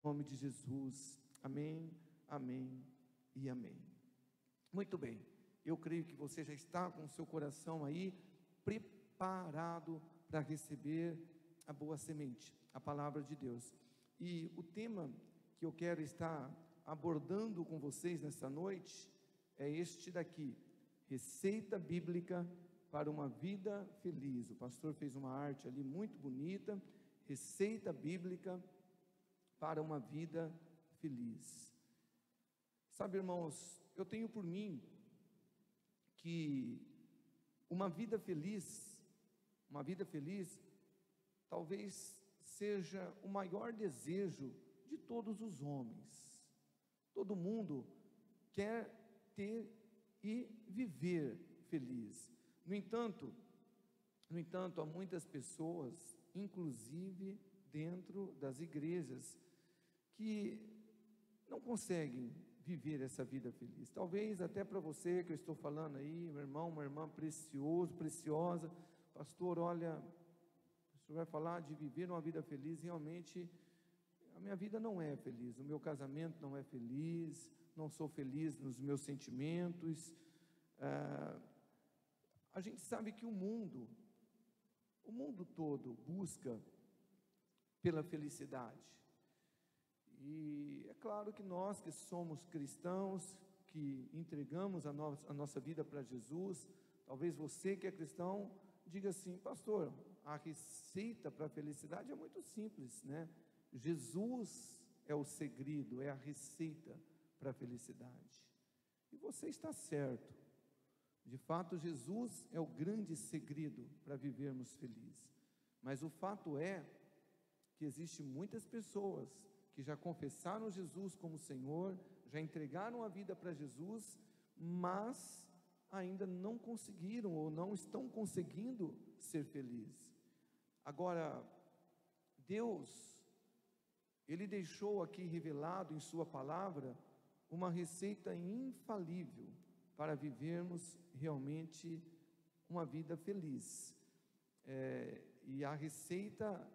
nome de Jesus, amém, amém e amém. Muito bem, eu creio que você já está com o seu coração aí preparado para receber a boa semente, a palavra de Deus. E o tema que eu quero estar abordando com vocês nessa noite é este daqui: receita bíblica para uma vida feliz. O pastor fez uma arte ali muito bonita, receita bíblica para uma vida feliz. Sabe, irmãos, eu tenho por mim que uma vida feliz, talvez seja o maior desejo de todos os homens. Todo mundo quer ter e viver feliz. No entanto, há muitas pessoas, inclusive dentro das igrejas, que não conseguem viver essa vida feliz. Talvez até para você que eu estou falando aí, meu irmão, uma irmã preciosa, pastor, olha, o senhor vai falar de viver uma vida feliz. Realmente a minha vida não é feliz, o meu casamento não é feliz, não sou feliz nos meus sentimentos. A gente sabe que o mundo todo busca pela felicidade. E é claro que nós que somos cristãos, que entregamos a nossa vida para Jesus, talvez você que é cristão diga assim: pastor, a receita para a felicidade é muito simples, né? Jesus é o segredo, é a receita para a felicidade. E você está certo. De fato, Jesus é o grande segredo para vivermos felizes. Mas o fato é que existem muitas pessoas que já confessaram Jesus como Senhor, já entregaram a vida para Jesus, mas ainda não conseguiram ou não estão conseguindo ser felizes. Agora, Deus, Ele deixou aqui revelado em sua palavra uma receita infalível para vivermos realmente uma vida feliz. E a receita,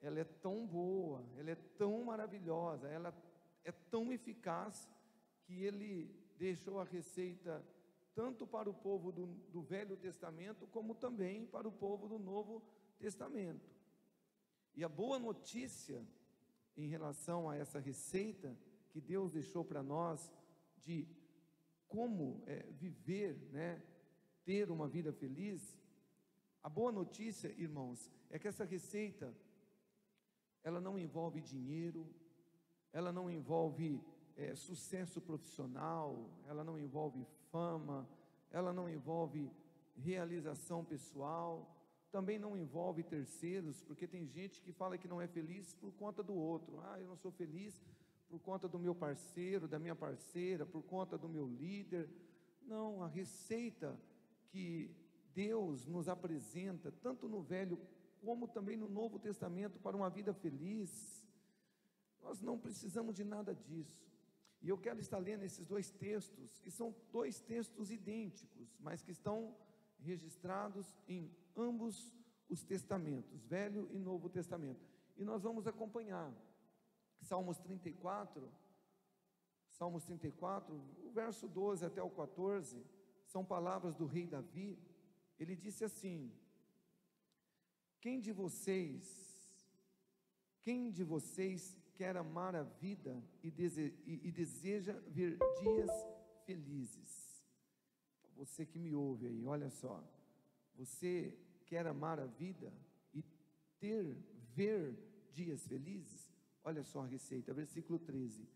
ela é tão boa, ela é tão maravilhosa, ela é tão eficaz, que Ele deixou a receita tanto para o povo do Velho Testamento, como também para o povo do Novo Testamento. E a boa notícia em relação a essa receita que Deus deixou para nós, de como viver, né, ter uma vida feliz, a boa notícia, irmãos, é que essa receita, ela não envolve dinheiro, ela não envolve sucesso profissional, ela não envolve fama, ela não envolve realização pessoal, também não envolve terceiros, porque tem gente que fala que não é feliz por conta do outro. Eu não sou feliz por conta do meu parceiro, da minha parceira, por conta do meu líder. Não, a receita que Deus nos apresenta, tanto no Velho como também no Novo Testamento, para uma vida feliz, nós não precisamos de nada disso. E eu quero estar lendo esses dois textos, que são dois textos idênticos, mas que estão registrados em ambos os testamentos, Velho e Novo Testamento. E nós vamos acompanhar Salmos 34, o verso 12 até o 14, são palavras do rei Davi. Ele disse assim: quem de vocês quer amar a vida e deseja ver dias felizes? Você que me ouve aí, olha só, você quer amar a vida e ver dias felizes? Olha só a receita, versículo 13: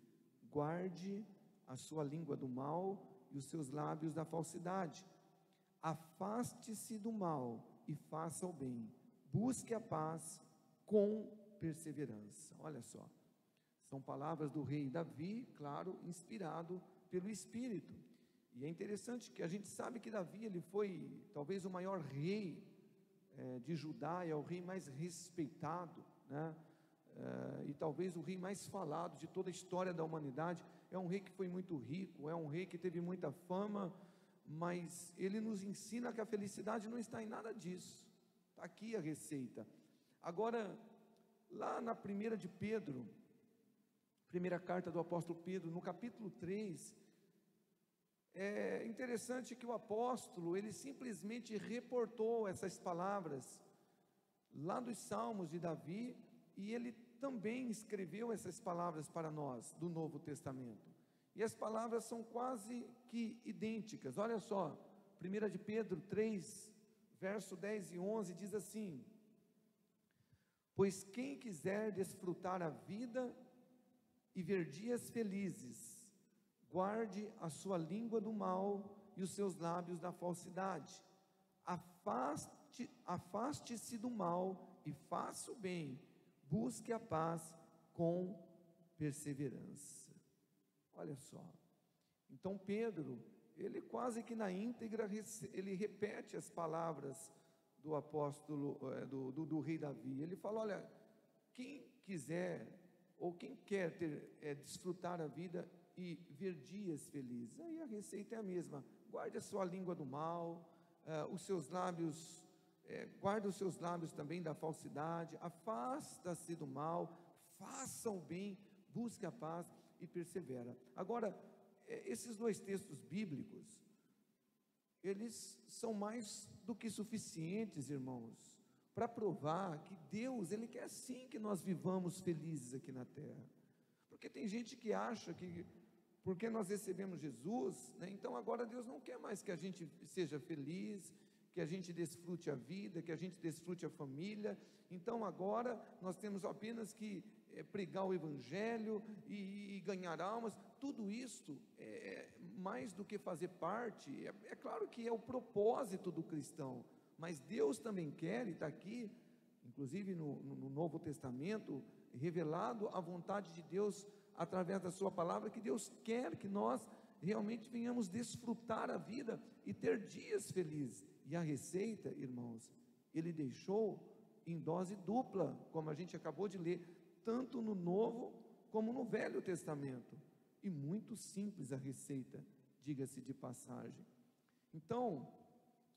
guarde a sua língua do mal e os seus lábios da falsidade, afaste-se do mal e faça o bem, busque a paz com perseverança. Olha só, são palavras do rei Davi, claro, inspirado pelo Espírito. E é interessante que a gente sabe que Davi, ele foi talvez o maior rei de Judá, é o rei mais respeitado, né? E talvez o rei mais falado de toda a história da humanidade. É um rei que foi muito rico, é um rei que teve muita fama, mas ele nos ensina que a felicidade não está em nada disso. Está aqui a receita. Agora, lá na 1 de Pedro, Primeira carta do apóstolo Pedro, no capítulo 3, é interessante que o apóstolo, ele simplesmente reportou essas palavras lá dos Salmos de Davi, e ele também escreveu essas palavras para nós, do Novo Testamento, e as palavras são quase que idênticas. Olha só, 1 de Pedro 3, verso 10 e 11, diz assim: pois quem quiser desfrutar a vida e ver dias felizes, guarde a sua língua do mal e os seus lábios da falsidade. Afaste-se do mal e faça o bem, busque a paz com perseverança. Olha só, então Pedro, ele quase que na íntegra, ele repete as palavras do apóstolo, do rei Davi. Ele fala: olha, quem quiser, ou quem quer desfrutar a vida e ver dias felizes, aí a receita é a mesma: guarde a sua língua do mal, os seus lábios, guarde os seus lábios também da falsidade, afasta-se do mal, faça o bem, busque a paz e persevera. Agora, esses dois textos bíblicos, eles são mais do que suficientes, irmãos, para provar que Deus, Ele quer sim que nós vivamos felizes aqui na terra. Porque tem gente que acha que, porque nós recebemos Jesus, né, então agora Deus não quer mais que a gente seja feliz, que a gente desfrute a vida, que a gente desfrute a família. Então agora nós temos apenas que pregar o Evangelho e ganhar almas. Tudo isso mais do que fazer parte, é claro que é o propósito do cristão, mas Deus também quer, e está aqui, inclusive no Novo Testamento, revelado a vontade de Deus através da sua palavra, que Deus quer que nós realmente venhamos desfrutar a vida e ter dias felizes. E a receita, irmãos, Ele deixou em dose dupla, como a gente acabou de ler, tanto no Novo como no Velho Testamento. E muito simples a receita, diga-se de passagem. Então,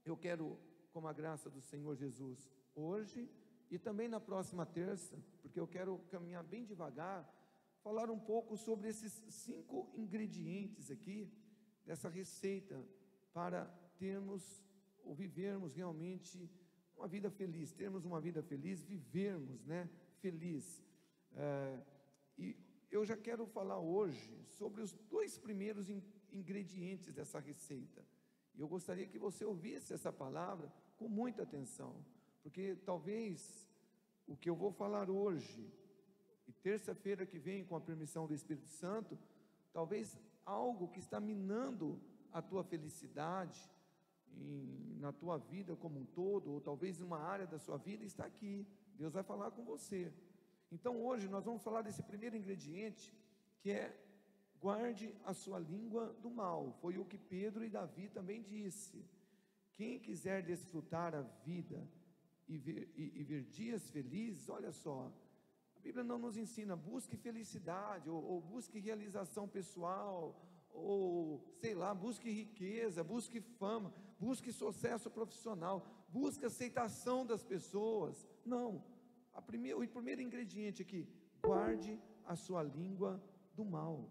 eu quero, com a graça do Senhor Jesus, hoje e também na próxima terça, porque eu quero caminhar bem devagar, falar um pouco sobre esses 5 ingredientes aqui, dessa receita, para termos ou vivermos realmente uma vida feliz, termos uma vida feliz, vivermos, né, feliz. E eu já quero falar hoje sobre os 2 primeiros ingredientes dessa receita. E eu gostaria que você ouvisse essa palavra com muita atenção, porque talvez o que eu vou falar hoje, e terça-feira que vem, com a permissão do Espírito Santo, talvez algo que está minando a tua felicidade, na tua vida como um todo, ou talvez uma área da sua vida, está aqui. Deus vai falar com você. Então hoje nós vamos falar desse primeiro ingrediente, que é: guarde a sua língua do mal. Foi o que Pedro e Davi também disse. Quem quiser desfrutar a vida e ver dias felizes, olha só, a Bíblia não nos ensina busque felicidade, ou busque realização pessoal, ou sei lá, busque riqueza, busque fama, busque sucesso profissional, busque aceitação das pessoas. Não. O primeiro ingrediente aqui: guarde a sua língua do mal.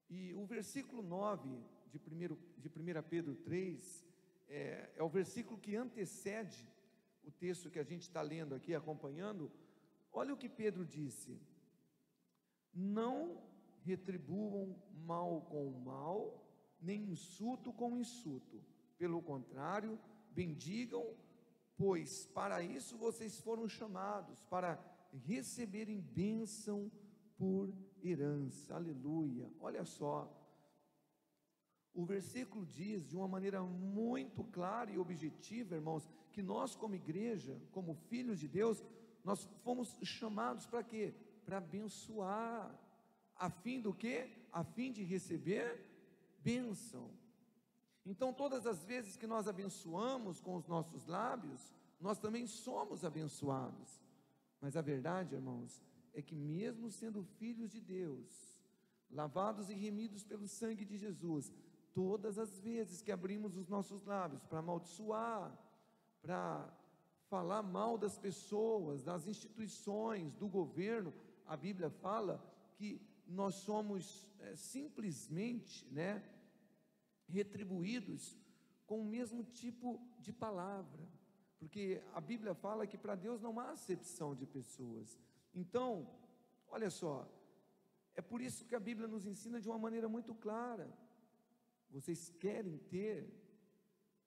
E o versículo 9 de 1 Pedro 3, é o versículo que antecede o texto que a gente está lendo aqui, acompanhando. Olha o que Pedro disse: não retribuam mal com o mal, nem insulto com insulto, pelo contrário, bendigam, pois para isso vocês foram chamados, para receberem bênção por herança. Aleluia. Olha só, o versículo diz de uma maneira muito clara e objetiva, irmãos, que nós como igreja, como filhos de Deus, nós fomos chamados para quê? Para abençoar, a fim do quê? A fim de receber bênção. Então todas as vezes que nós abençoamos com os nossos lábios, nós também somos abençoados. Mas a verdade, irmãos, é que mesmo sendo filhos de Deus, lavados e remidos pelo sangue de Jesus, todas as vezes que abrimos os nossos lábios para amaldiçoar, para falar mal das pessoas, das instituições, do governo, a Bíblia fala que nós somos simplesmente, né, retribuídos com o mesmo tipo de palavra, porque a Bíblia fala que para Deus não há acepção de pessoas. Então, olha só, é por isso que a Bíblia nos ensina de uma maneira muito clara: vocês querem ter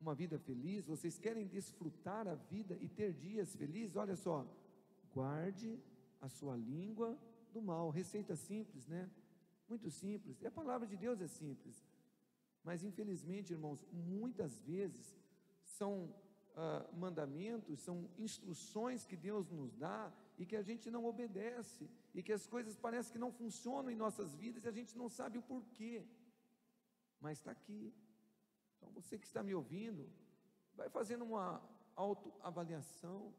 uma vida feliz, vocês querem desfrutar a vida e ter dias felizes? Olha só, guarde a sua língua do mal. Receita simples, né? Muito simples, e a palavra de Deus é simples, mas infelizmente, irmãos, muitas vezes são mandamentos, são instruções que Deus nos dá e que a gente não obedece, e que as coisas parecem que não funcionam em nossas vidas e a gente não sabe o porquê, mas está aqui. Então você que está me ouvindo, vai fazendo uma autoavaliação.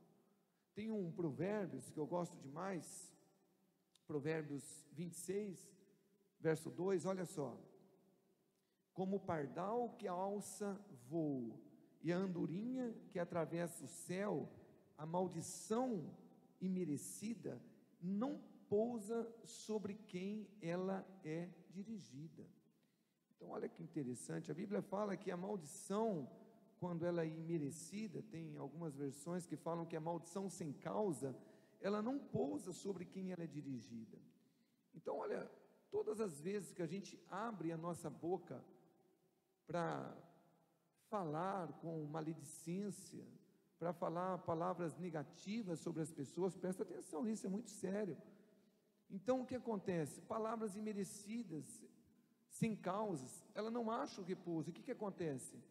Tem um Provérbios que eu gosto demais, Provérbios 26, verso 2, olha só: como o pardal que alça voo, e a andorinha que atravessa o céu, a maldição imerecida não pousa sobre quem ela é dirigida. Então olha que interessante, a Bíblia fala que a maldição, quando ela é imerecida, tem algumas versões que falam que a maldição sem causa, ela não pousa sobre quem ela é dirigida. Então olha, todas as vezes que a gente abre a nossa boca para falar com maledicência, para falar palavras negativas sobre as pessoas, presta atenção nisso, é muito sério. Então o que acontece? Palavras imerecidas, sem causas, ela não acha o repouso. E o que acontece?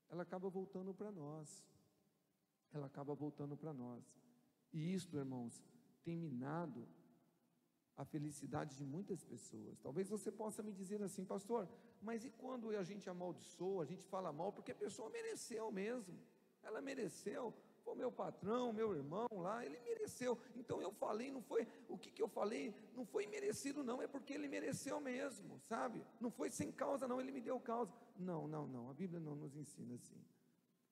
Ela acaba voltando para nós, ela acaba voltando para nós, e isto, irmãos, tem minado a felicidade de muitas pessoas. Talvez você possa me dizer assim: pastor, mas e quando a gente amaldiçoa, a gente fala mal, porque a pessoa mereceu mesmo, ela mereceu, foi meu patrão, meu irmão lá, ele mereceu, então eu falei, não foi, o que eu falei, não foi merecido não, é porque ele mereceu mesmo, sabe, não foi sem causa não, ele me deu causa. Não, a Bíblia não nos ensina assim.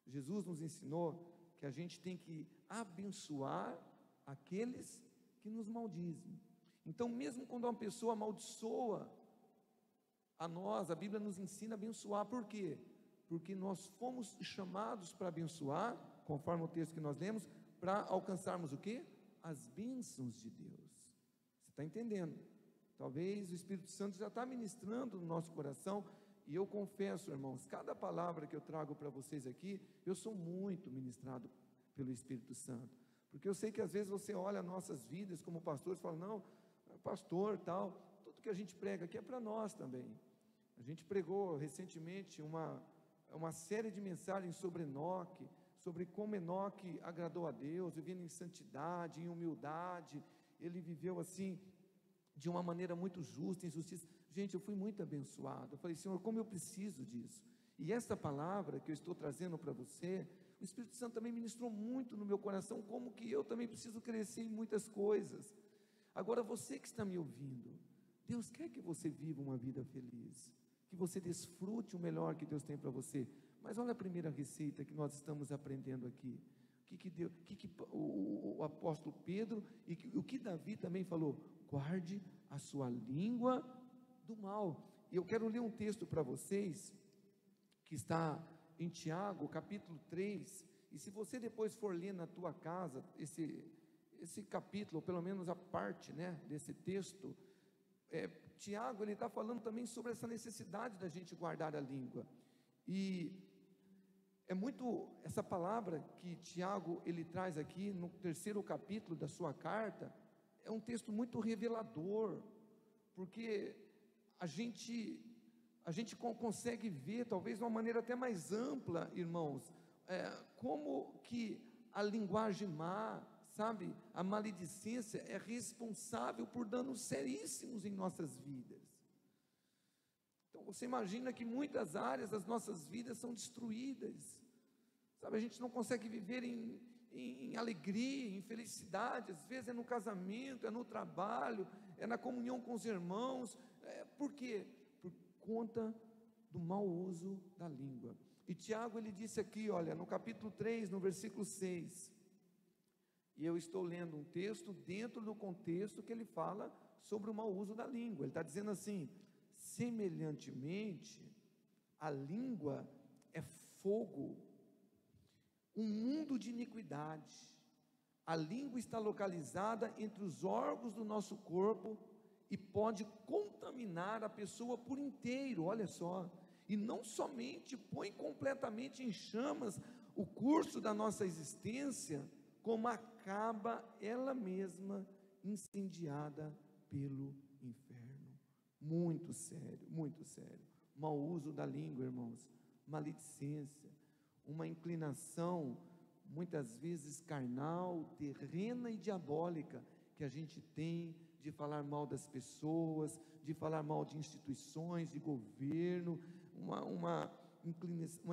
Jesus nos ensinou que a gente tem que abençoar aqueles que nos maldizem. Então mesmo quando uma pessoa amaldiçoa a nós, a Bíblia nos ensina a abençoar. Por quê? Porque nós fomos chamados para abençoar, conforme o texto que nós lemos, para alcançarmos o quê? As bênçãos de Deus. Você está entendendo? Talvez o Espírito Santo já está ministrando no nosso coração, e eu confesso, irmãos, cada palavra que eu trago para vocês aqui, eu sou muito ministrado pelo Espírito Santo, porque eu sei que às vezes você olha nossas vidas como pastores e fala: não, pastor, tal, tudo que a gente prega aqui é para nós também. A gente pregou recentemente uma série de mensagens sobre Enoque, sobre como Enoque agradou a Deus, vivendo em santidade, em humildade. Ele viveu assim, de uma maneira muito justa, em justiça. Gente, eu fui muito abençoado. Eu falei: Senhor, como eu preciso disso. E essa palavra que eu estou trazendo para você, o Espírito Santo também ministrou muito no meu coração, como que eu também preciso crescer em muitas coisas. Agora, você que está me ouvindo, Deus quer que você viva uma vida feliz, que você desfrute o melhor que Deus tem para você. Mas olha a primeira receita que nós estamos aprendendo aqui. O apóstolo Pedro e o que Davi também falou: guarde a sua língua do mal. E eu quero ler um texto para vocês, que está em Tiago, capítulo 3, e se você depois for ler na tua casa, esse capítulo, ou pelo menos a parte, né, desse texto, Tiago, ele está falando também sobre essa necessidade da gente guardar a língua, e é muito, essa palavra que Tiago, ele traz aqui, no 3º capítulo da sua carta, é um texto muito revelador, porque a gente consegue ver, talvez de uma maneira até mais ampla, irmãos, como que a linguagem má, sabe, a maledicência é responsável por danos seríssimos em nossas vidas. Então você imagina que muitas áreas das nossas vidas são destruídas, sabe, a gente não consegue viver em alegria, em felicidade, às vezes é no casamento, é no trabalho, é na comunhão com os irmãos. Por quê? Por conta do mau uso da língua. E Tiago, ele disse aqui, olha, no capítulo 3, no versículo 6, e eu estou lendo um texto dentro do contexto que ele fala sobre o mau uso da língua. Ele está dizendo assim: semelhantemente, a língua é fogo, um mundo de iniquidade. A língua está localizada entre os órgãos do nosso corpo e pode contaminar a pessoa por inteiro, olha só. E não somente põe completamente em chamas o curso da nossa existência, como acaba ela mesma incendiada pelo inferno. Muito sério, muito sério. Mau uso da língua, irmãos, maledicência, uma inclinação muitas vezes carnal, terrena e diabólica que a gente tem de falar mal das pessoas, de falar mal de instituições, de governo, uma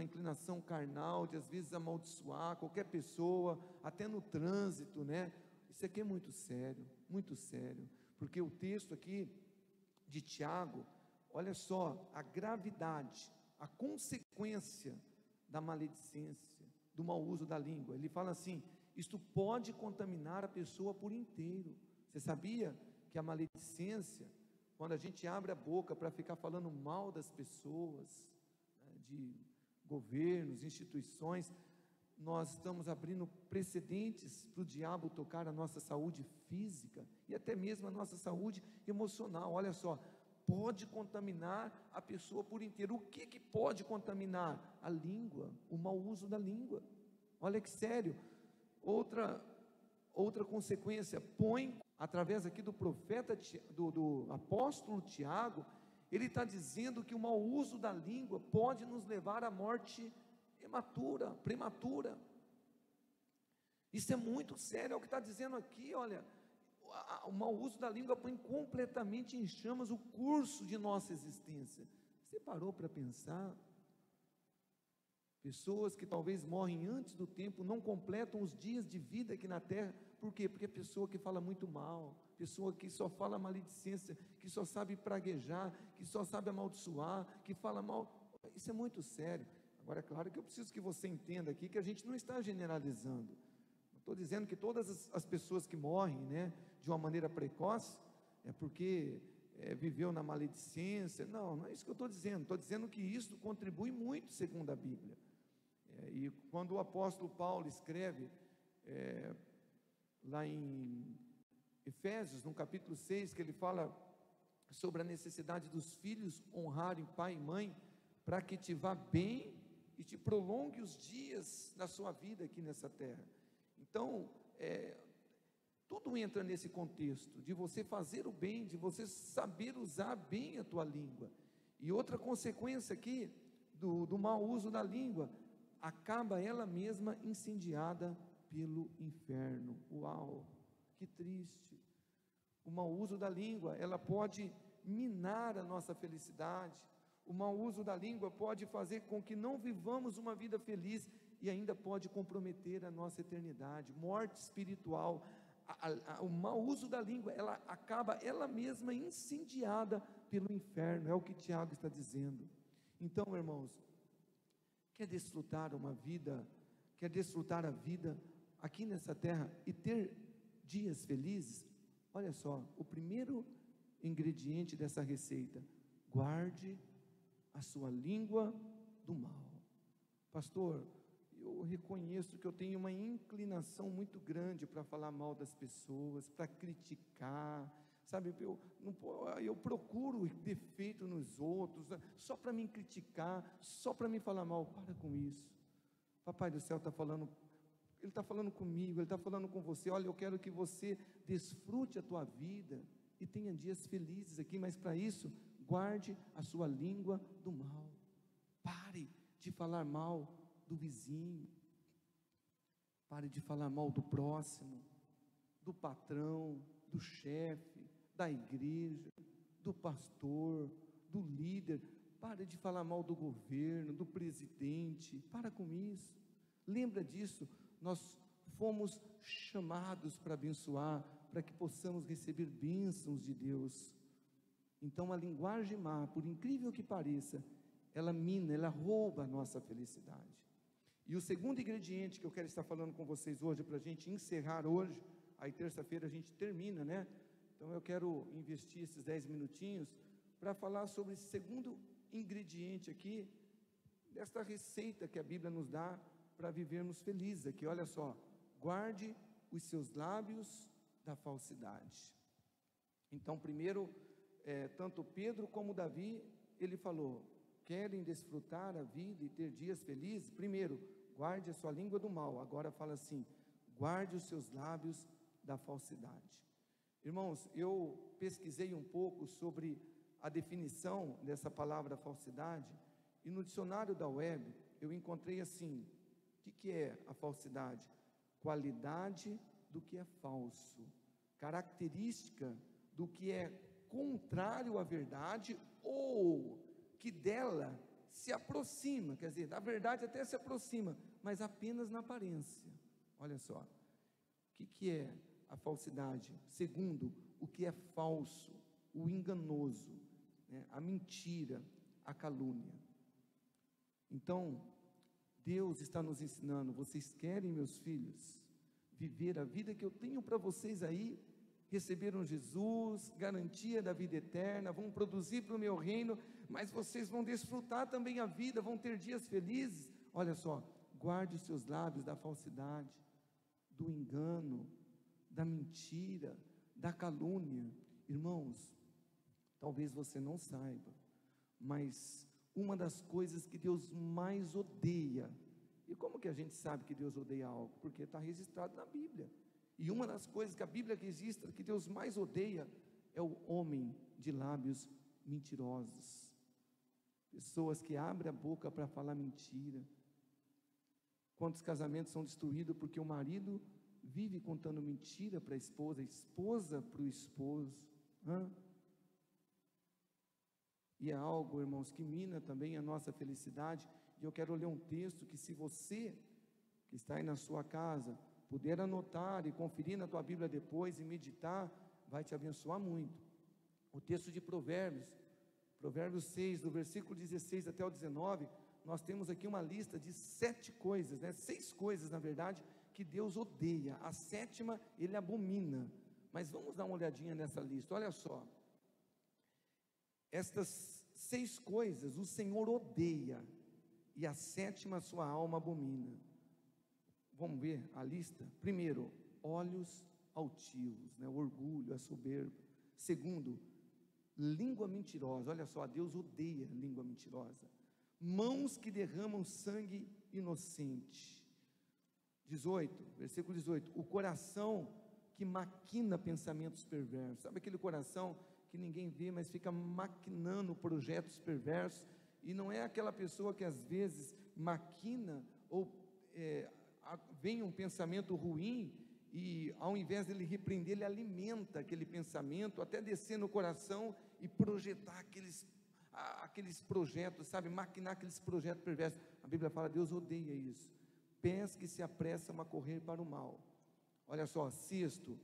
inclinação carnal de às vezes amaldiçoar qualquer pessoa, até no trânsito, né? Isso aqui é muito sério, porque o texto aqui de Tiago, olha só a gravidade, a consequência da maledicência, do mau uso da língua. Ele fala assim: isto pode contaminar a pessoa por inteiro. Você sabia que a maledicência, quando a gente abre a boca para ficar falando mal das pessoas, né, de governos, instituições, nós estamos abrindo precedentes para o diabo tocar a nossa saúde física e até mesmo a nossa saúde emocional. Olha só, pode contaminar a pessoa por inteiro. O que pode contaminar? A língua, o mau uso da língua. Olha que sério. Outra consequência, põe, através aqui do profeta, do apóstolo Tiago, ele está dizendo que o mau uso da língua pode nos levar à morte prematura. Isso é muito sério, é o que está dizendo aqui, olha. O mau uso da língua põe completamente em chamas o curso de nossa existência. Você parou para pensar? Pessoas que talvez morrem antes do tempo, não completam os dias de vida aqui na terra. Por quê? Porque é pessoa que fala muito mal, pessoa que só fala maledicência, que só sabe praguejar, que só sabe amaldiçoar, que fala mal. Isso é muito sério. Agora, é claro que eu preciso que você entenda aqui que a gente não está generalizando. Estou dizendo que todas as pessoas que morrem, né, de uma maneira precoce, é porque viveu na maledicência. Não é isso que eu estou dizendo que isso contribui muito segundo a Bíblia. E quando o apóstolo Paulo escreve, lá em Efésios, no capítulo 6, que ele fala sobre a necessidade dos filhos honrarem pai e mãe, para que te vá bem e te prolongue os dias da sua vida aqui nessa terra. Então, tudo entra nesse contexto, de você fazer o bem, de você saber usar bem a tua língua. E outra consequência aqui, do mau uso da língua, acaba ela mesma incendiada pelo inferno. Uau, que triste. O mau uso da língua, ela pode minar a nossa felicidade. O mau uso da língua pode fazer com que não vivamos uma vida feliz, e ainda pode comprometer a nossa eternidade, morte espiritual. O mau uso da língua, ela acaba ela mesma incendiada pelo inferno, é o que Tiago está dizendo. Então, irmãos, quer desfrutar a vida aqui nessa terra e ter dias felizes? Olha só, o primeiro ingrediente dessa receita: guarde a sua língua do mal. Pastor, eu reconheço que eu tenho uma inclinação muito grande para falar mal das pessoas, para criticar, sabe, eu procuro defeito nos outros, só para me criticar, só para me falar mal. Para com isso. Papai do céu está falando, Ele está falando comigo, Ele está falando com você. Olha, eu quero que você desfrute a tua vida e tenha dias felizes aqui, mas para isso, guarde a sua língua do mal. Pare de falar mal do vizinho, pare de falar mal do próximo, do patrão, do chefe, da igreja, do pastor, do líder. Pare de falar mal do governo, do presidente. Para com isso. Lembra disso, nós fomos chamados para abençoar, para que possamos receber bênçãos de Deus. Então a linguagem má, por incrível que pareça, ela mina, ela rouba a nossa felicidade. E o segundo ingrediente que eu quero estar falando com vocês hoje, para a gente encerrar hoje, aí terça-feira a gente termina, né? Então eu quero investir esses 10 minutinhos para falar sobre esse segundo ingrediente aqui, desta receita que a Bíblia nos dá para vivermos felizes aqui. Olha só, guarde os seus lábios da falsidade. Então, primeiro, tanto Pedro como Davi, ele falou: querem desfrutar a vida e ter dias felizes? Primeiro, guarde a sua língua do mal. Agora fala assim: guarde os seus lábios da falsidade. Irmãos, eu pesquisei um pouco sobre a definição dessa palavra falsidade, e no dicionário da web eu encontrei assim: o que é a falsidade? Qualidade do que é falso, característica do que é contrário à verdade, ou que dela se aproxima, quer dizer, da verdade até se aproxima, mas apenas na aparência. Olha só, o que é a falsidade? Segundo, o que é falso, o enganoso, né? A mentira, a calúnia. Então, Deus está nos ensinando: vocês querem, meus filhos, viver a vida que eu tenho para vocês aí? Receberam Jesus, garantia da vida eterna, vão produzir para o meu reino, mas vocês vão desfrutar também a vida, vão ter dias felizes. Olha só, guarde os seus lábios da falsidade, do engano, da mentira, da calúnia. Irmãos, talvez você não saiba, mas uma das coisas que Deus mais odeia, e como que a gente sabe que Deus odeia algo? Porque está registrado na Bíblia. E uma das coisas que a Bíblia registra, que Deus mais odeia, é o homem de lábios mentirosos. Pessoas que abrem a boca para falar mentira. Quantos casamentos são destruídos porque o marido vive contando mentira para a esposa para o esposo. E é algo, irmãos, que mina também a nossa felicidade. E eu quero ler um texto que, se você que está aí na sua casa puder anotar e conferir na tua Bíblia depois e meditar, vai te abençoar muito. O texto de Provérbios 6, do versículo 16 até o 19, nós temos aqui uma lista de 7 coisas, 6 coisas na verdade, que Deus odeia. A 7ª ele abomina. Mas vamos dar uma olhadinha nessa lista. Olha só, estas 6 coisas o Senhor odeia, e a 7ª sua alma abomina. Vamos ver a lista? Primeiro, olhos altivos, o orgulho, a soberba. Segundo, língua mentirosa. Olha só, Deus odeia língua mentirosa. Mãos que derramam sangue inocente. 18, versículo 18, o coração que maquina pensamentos perversos. Sabe aquele coração que ninguém vê, mas fica maquinando projetos perversos? E não é aquela pessoa que às vezes maquina ou vem um pensamento ruim, e ao invés dele repreender, ele alimenta aquele pensamento, até descer no coração e projetar aqueles projetos, sabe, maquinar aqueles projetos perversos. A Bíblia fala: Deus odeia isso. Pés que se apressam a correr para o mal. Olha só, 6º,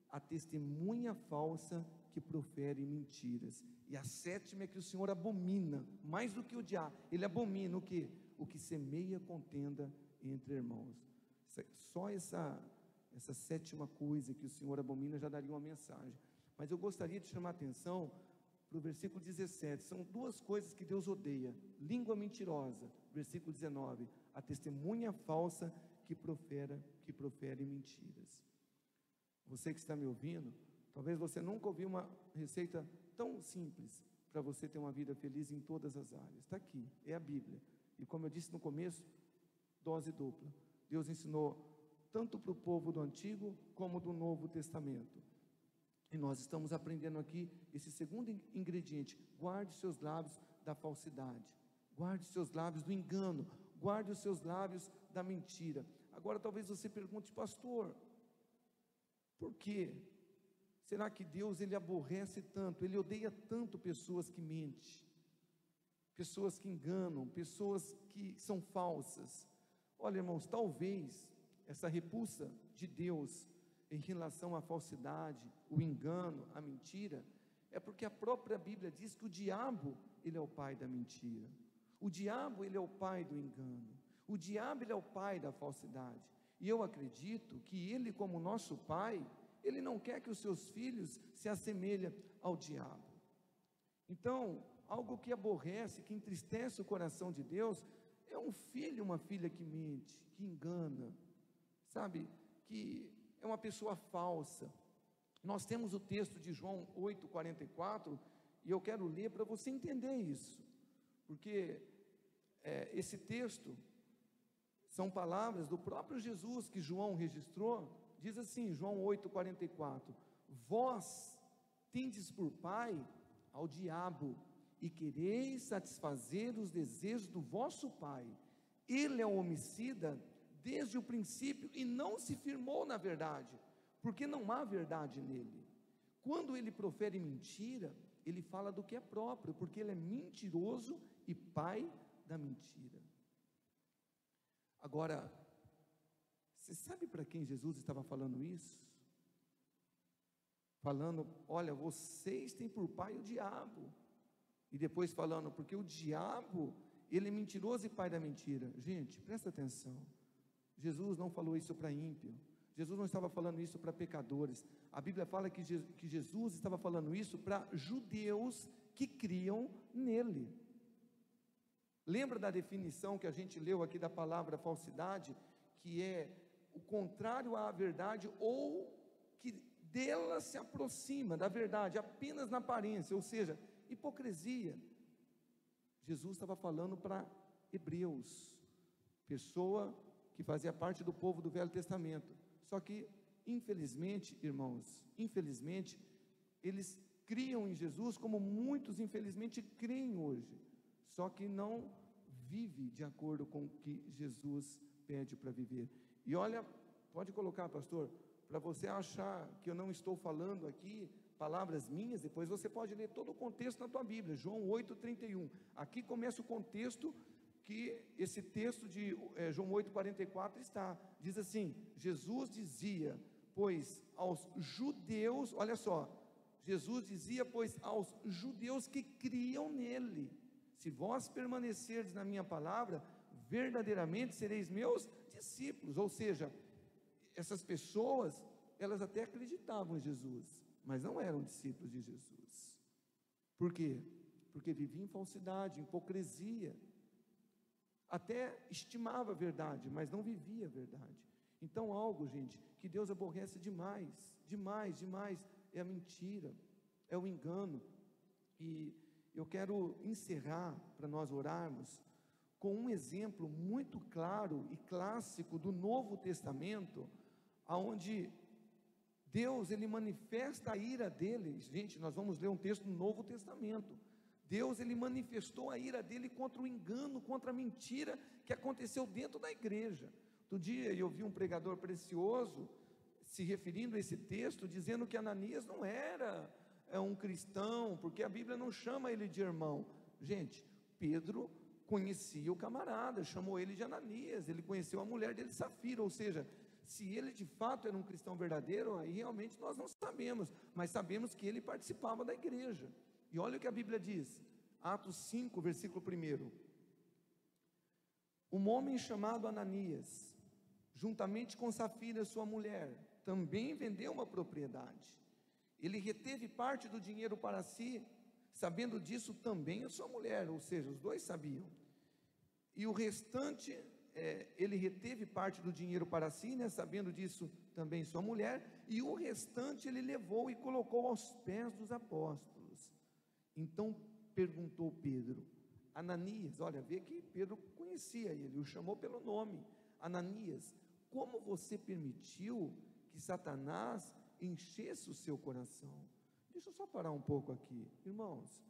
a testemunha falsa que profere mentiras. E a 7ª é que o Senhor abomina, mais do que odiar, ele abomina o que? O que semeia contenda entre irmãos. Só essa 7ª coisa que o Senhor abomina já daria uma mensagem. Mas eu gostaria de chamar a atenção para o versículo 17, são 2 coisas que Deus odeia: língua mentirosa, versículo 19, a testemunha falsa que profere mentiras. Você que está me ouvindo, talvez você nunca ouviu uma receita tão simples para você ter uma vida feliz em todas as áreas. Está aqui, é a Bíblia. E como eu disse no começo, dose dupla. Deus ensinou tanto para o povo do Antigo como do Novo Testamento. E nós estamos aprendendo aqui esse segundo ingrediente: guarde seus lábios da falsidade, guarde seus lábios do engano, guarde os seus lábios da mentira. Agora talvez você pergunte: pastor, por quê? Será que Deus ele aborrece tanto, ele odeia tanto pessoas que mentem, pessoas que enganam, pessoas que são falsas? Olha, irmãos, talvez essa repulsa de Deus em relação à falsidade, o engano, a mentira, é porque a própria Bíblia diz que o diabo, ele é o pai da mentira. O diabo, ele é o pai do engano. O diabo, ele é o pai da falsidade. E eu acredito que ele, como nosso pai, Ele não quer que os seus filhos se assemelhem ao diabo. Então, algo que aborrece, que entristece o coração de Deus, é um filho, uma filha que mente, que engana, sabe, que é uma pessoa falsa. Nós temos o texto de João 8,44, e eu quero ler para você entender isso, porque esse texto são palavras do próprio Jesus que João registrou. Diz assim, João 8,44: vós tendes por pai ao diabo, e quereis satisfazer os desejos do vosso pai. Ele é um homicida desde o princípio, e não se firmou na verdade, porque não há verdade nele. Quando ele profere mentira, ele fala do que é próprio, porque ele é mentiroso e pai da mentira. Agora, você sabe para quem Jesus estava falando isso? Falando, olha, vocês têm por pai o diabo. E depois falando, porque o diabo, ele é mentiroso e pai da mentira. Gente, presta atenção. Jesus não falou isso para ímpio. Jesus não estava falando isso para pecadores. A Bíblia fala que Jesus estava falando isso para judeus que criam nele. Lembra da definição que a gente leu aqui da palavra falsidade, que é o contrário à verdade, ou que dela se aproxima da verdade apenas na aparência, ou seja, hipocrisia. Jesus estava falando para hebreus, pessoa que fazia parte do povo do Velho Testamento. Só que, infelizmente, irmãos, infelizmente, eles criam em Jesus como muitos, infelizmente, creem hoje, só que não vive de acordo com o que Jesus pede para viver. E olha, pode colocar, pastor, para você achar que eu não estou falando aqui palavras minhas, depois você pode ler todo o contexto na tua Bíblia, João 8,31, aqui começa o contexto que esse texto de João 8,44 está, diz assim, Jesus dizia, pois aos judeus, olha só, Jesus dizia, pois aos judeus que criam nele, se vós permanecerdes na minha palavra, verdadeiramente sereis meus discípulos. Ou seja, essas pessoas, elas até acreditavam em Jesus, mas não eram discípulos de Jesus. Por quê? Porque viviam em falsidade, em hipocrisia, até estimava a verdade, mas não vivia a verdade. Então algo, gente, que Deus aborrece demais, demais, demais, é a mentira, é o engano. E eu quero encerrar, para nós orarmos, com um exemplo muito claro e clássico do Novo Testamento, onde Deus, ele manifesta a ira dele. Gente, nós vamos ler um texto do Novo Testamento. Deus, ele manifestou a ira dele contra o engano, contra a mentira que aconteceu dentro da igreja. Outro dia eu vi um pregador precioso se referindo a esse texto, dizendo que Ananias não era um cristão, porque a Bíblia não chama ele de irmão. Gente, Pedro conhecia o camarada, chamou ele de Ananias, ele conheceu a mulher dele, Safira, ou seja, se ele de fato era um cristão verdadeiro, aí realmente nós não sabemos, mas sabemos que ele participava da igreja. E olha o que a Bíblia diz, Atos 5, versículo 1, um homem chamado Ananias, juntamente com Safira, sua mulher, também vendeu uma propriedade. Ele reteve parte do dinheiro para si, sabendo disso também a sua mulher, ou seja, os dois sabiam. E o restante, ele reteve parte do dinheiro para si, né, sabendo disso também sua mulher, e o restante ele levou e colocou aos pés dos apóstolos. Então perguntou Pedro, Ananias, olha, vê que Pedro conhecia ele, o chamou pelo nome, Ananias, como você permitiu que Satanás enchesse o seu coração? Deixa eu só parar um pouco aqui, irmãos.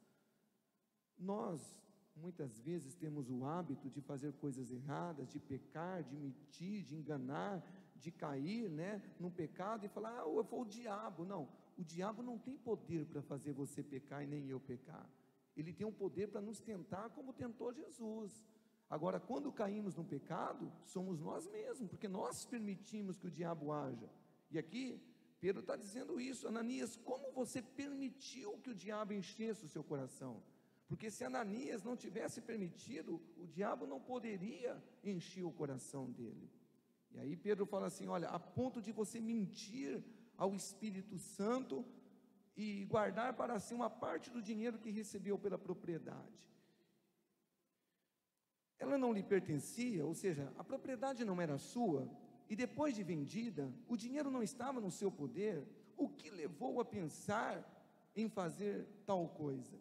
Nós muitas vezes temos o hábito de fazer coisas erradas, de pecar, de mentir, de enganar, de cair, né, num pecado e falar, foi o diabo. Não, o diabo não tem poder para fazer você pecar e nem eu pecar. Ele tem um poder para nos tentar como tentou Jesus. Agora, quando caímos no pecado, somos nós mesmos, porque nós permitimos que o diabo haja. E aqui, Pedro está dizendo isso, Ananias, como você permitiu que o diabo enchesse o seu coração? Porque se Ananias não tivesse permitido, o diabo não poderia encher o coração dele. E aí Pedro fala assim, olha, a ponto de você mentir ao Espírito Santo e guardar para si uma parte do dinheiro que recebeu pela propriedade. Ela não lhe pertencia, ou seja, a propriedade não era sua, e depois de vendida, o dinheiro não estava no seu poder. O que levou a pensar em fazer tal coisa?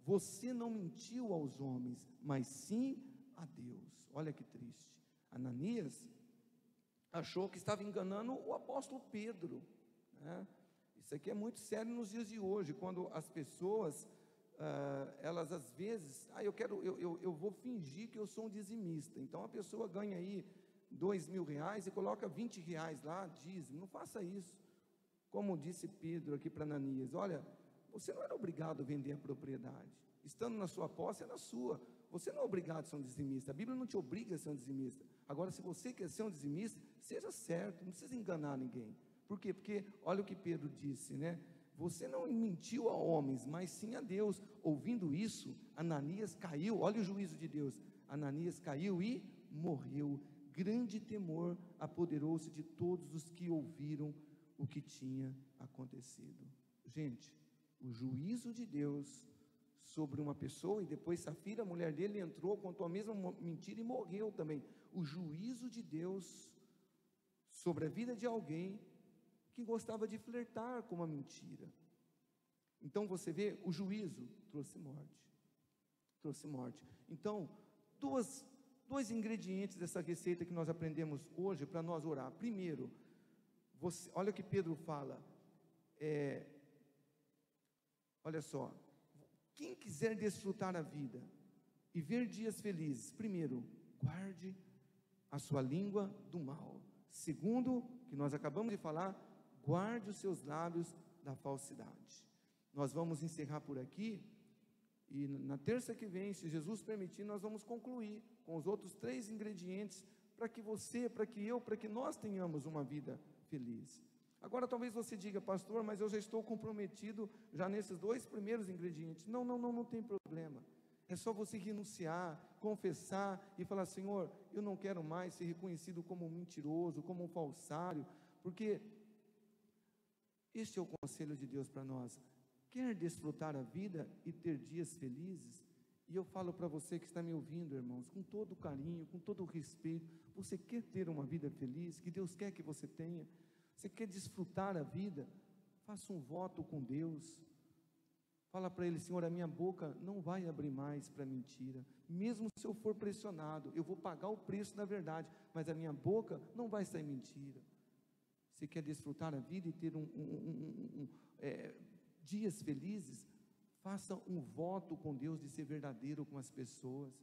Você não mentiu aos homens, mas sim a Deus. Olha que triste. Ananias achou que estava enganando o apóstolo Pedro, né? Isso aqui é muito sério nos dias de hoje, quando as pessoas, elas às vezes, eu vou fingir que eu sou um dizimista. Então a pessoa ganha aí R$2.000 e coloca R$20 lá, dízimo. Não faça isso. Como disse Pedro aqui para Ananias, olha, você não era obrigado a vender a propriedade, estando na sua posse, era sua. Você não é obrigado a ser um dizimista, a Bíblia não te obriga a ser um dizimista. Agora, se você quer ser um dizimista, seja certo, não precisa enganar ninguém. Por quê? Porque olha o que Pedro disse, né? Você não mentiu a homens, mas sim a Deus. Ouvindo isso, Ananias caiu, olha o juízo de Deus, Ananias caiu e morreu. Grande temor apoderou-se de todos os que ouviram o que tinha acontecido. Gente, o juízo de Deus sobre uma pessoa, e depois Safira, a mulher dele, entrou, contou a mesma mentira e morreu também. O juízo de Deus sobre a vida de alguém que gostava de flertar com uma mentira. Então você vê, o juízo trouxe morte. Então, dois ingredientes dessa receita que nós aprendemos hoje para nós orar. Primeiro, olha o que Pedro fala, olha só, quem quiser desfrutar a vida e ver dias felizes, primeiro, guarde a sua língua do mal. Segundo, que nós acabamos de falar, guarde os seus lábios da falsidade. Nós vamos encerrar por aqui, e na terça que vem, se Jesus permitir, nós vamos concluir com os outros 3 ingredientes, para que você, para que eu, para que nós tenhamos uma vida feliz. Agora talvez você diga, pastor, mas eu já estou comprometido já nesses 2 primeiros ingredientes. Não tem problema. É só você renunciar, confessar e falar, Senhor, eu não quero mais ser reconhecido como um mentiroso, como um falsário, porque este é o conselho de Deus para nós. Quer desfrutar a vida e ter dias felizes? E eu falo para você que está me ouvindo, irmãos, com todo carinho, com todo respeito, você quer ter uma vida feliz, que Deus quer que você tenha? Você quer desfrutar a vida? Faça um voto com Deus. Fala para Ele, Senhor, a minha boca não vai abrir mais para mentira. Mesmo se eu for pressionado, eu vou pagar o preço da verdade, mas a minha boca não vai sair mentira. Você quer desfrutar a vida e ter dias felizes? Faça um voto com Deus de ser verdadeiro com as pessoas.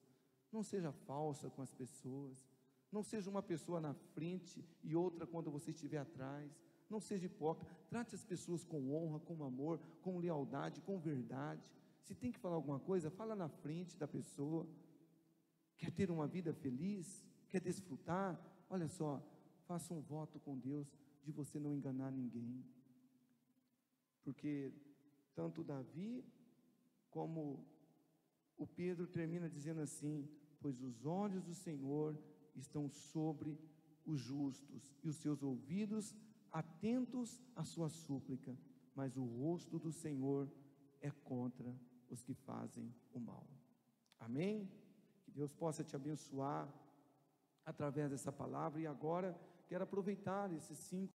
Não seja falsa com as pessoas. Não seja uma pessoa na frente e outra quando você estiver atrás. Não seja hipócrita. Trate as pessoas com honra, com amor, com lealdade, com verdade. Se tem que falar alguma coisa, fala na frente da pessoa. Quer ter uma vida feliz? Quer desfrutar? Olha só, faça um voto com Deus de você não enganar ninguém. Porque tanto Davi como o Pedro termina dizendo assim, pois os olhos do Senhor estão sobre os justos, e os seus ouvidos atentos à sua súplica, mas o rosto do Senhor é contra os que fazem o mal. Amém? Que Deus possa te abençoar através dessa palavra. E agora quero aproveitar esses 5